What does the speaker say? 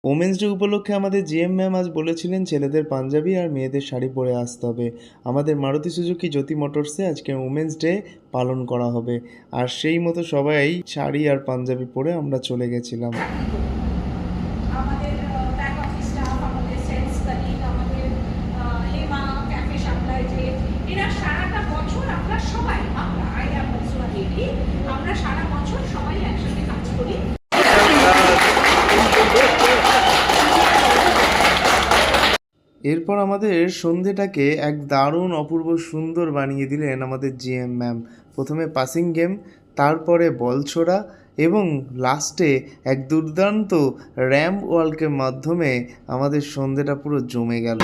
Women's day উপলক্ষে আমাদের GM ma'am আজ বলেছিলেন ছেলেদের পাঞ্জাবি আর মেয়েদের শাড়ি পরে আসতে হবে। আমাদের মারুতি সুজুকি জ্যোতি মোটরসে আজকে ওমেন্স ডে পালন করা হবে, আর সেই মতো সবাই শাড়ি আর পাঞ্জাবি পরে আমরা চলে গেছিলাম। আমাদের ব্যাক অফিস স্টাফ, আমাদের সেলস কলিগ, আমাদের হেমা ক্যাফে সাপ্লাই, যে এরা সারাটা বছর আমরা সবাই, I am also a lady, আমরা সারা বছর সবাই একসাথে কাজ করি। এরপর আমাদের সন্ধেটাকে এক দারুণ অপূর্ব সুন্দর বানিয়ে দিলেন আমাদের জিএম ম্যাম। প্রথমে পাসিং গেম, তারপরে বল ছোড়া এবং লাস্টে এক দুর্দান্ত র্যাম্প ওয়ার্কের মাধ্যমে আমাদের সন্ধেটা পুরো জমে গেল।